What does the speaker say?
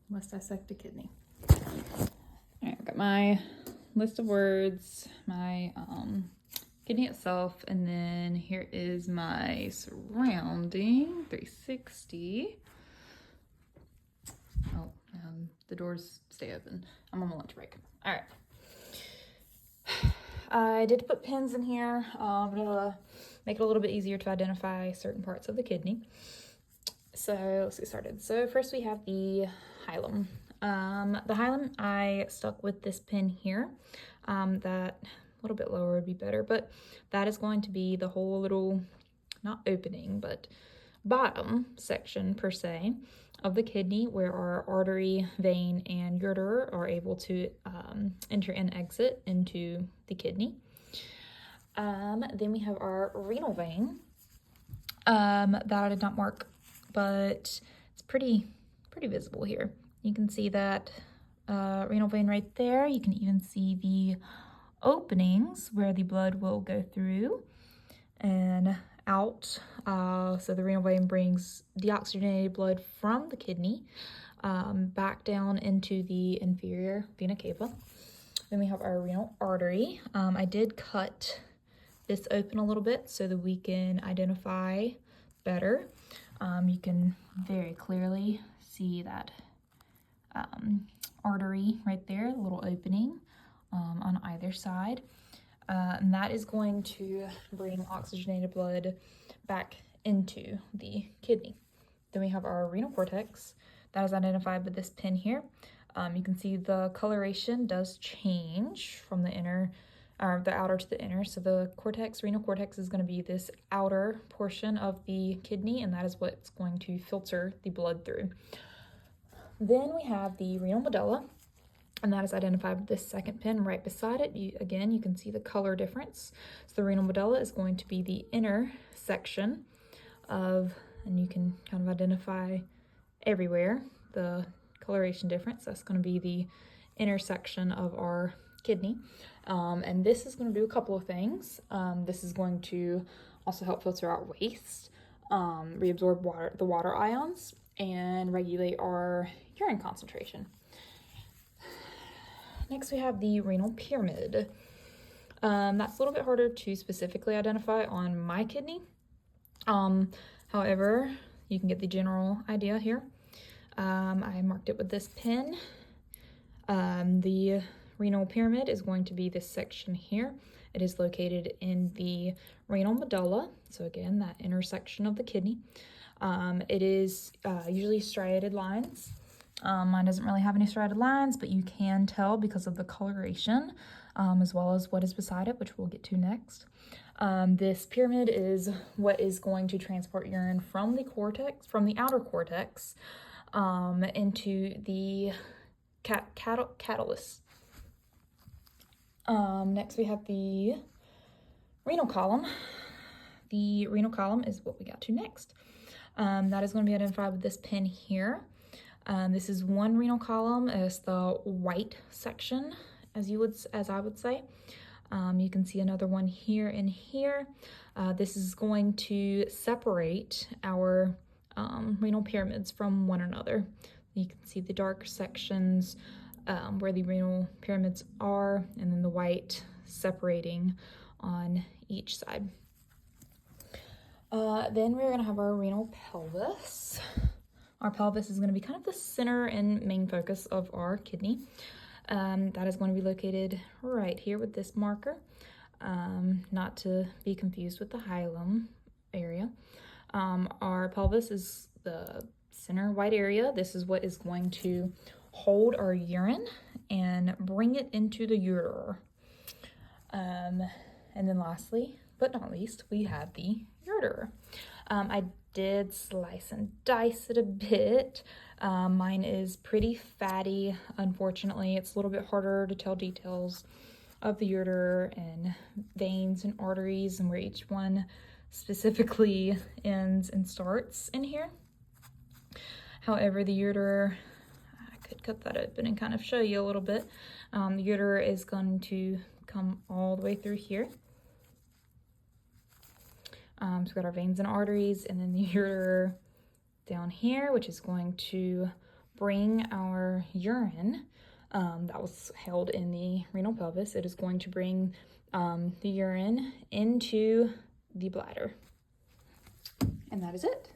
Let's dissect a kidney. All right, I've got my list of words, my kidney itself, and then here is my surrounding 360. Oh, the doors stay open. I'm on my lunch break. All right. I did put pins in here to make it a little bit easier to identify certain parts of the kidney. So let's get started. So first we have the hilum. The hilum, I stuck with this pin here. That a little bit lower would be better, but that is going to be the whole little, not opening, but bottom section per se of the kidney where our artery, vein, and ureter are able to enter and exit into the kidney. Then we have our renal vein that I did not mark, but it's pretty visible here. You can see that renal vein right there. You can even see the openings where the blood will go through and out. So the renal vein brings deoxygenated blood from the kidney back down into the inferior vena cava. Then we have our renal artery. I did cut this open a little bit so that we can identify better. You can very clearly see that artery right there, a little opening on either side. And that is going to bring oxygenated blood back into the kidney. Then we have our renal cortex. That is identified with this pin here. You can see the coloration does change from the inner, the outer to the inner. So the cortex, renal cortex, is going to be this outer portion of the kidney, and that is what's going to filter the blood through. Then we have the renal medulla, and that is identified with this second pin right beside it. Again, you can see the color difference. So the renal medulla is going to be the inner section of, and you can kind of identify everywhere the coloration difference. That's going to be the inner section of our kidney. And this is going to do a couple of things. This is going to also help filter out waste, reabsorb the water ions, and regulate our urine concentration. Next, we have the renal pyramid. That's a little bit harder to specifically identify on my kidney. However, you can get the general idea here. I marked it with this pin. The renal pyramid is going to be this section here. It is located in the renal medulla, so again, that intersection of the kidney. It is usually striated lines. Mine doesn't really have any striated lines, but you can tell because of the coloration, as well as what is beside it, which we'll get to next. This pyramid is what is going to transport urine from the cortex, from the outer cortex, into the catalyst. Next we have the renal column. The renal column is what we got to next. That is going to be identified with this pin here. This is one renal column. It's the white section, as I would say. You can see another one here and here. This is going to separate our renal pyramids from one another. You can see the dark sections where the renal pyramids are, and then the white separating on each side. Then we're going to have our renal pelvis. Our pelvis is going to be kind of the center and main focus of our kidney. That is going to be located right here with this marker, not to be confused with the hilum area. Our pelvis is the center white area. This is what is going to hold our urine and bring it into the ureter. And then lastly, but not least, we have the ureter. I did slice and dice it a bit. Mine is pretty fatty, unfortunately. It's a little bit harder to tell details of the ureter and veins and arteries and where each one specifically ends and starts in here. However, the ureter, I could cut that open and kind of show you a little bit. The ureter is going to come all the way through here. So we've got our veins and arteries, and then the ureter down here, which is going to bring our urine that was held in the renal pelvis. It is going to bring the urine into the bladder. And that is it.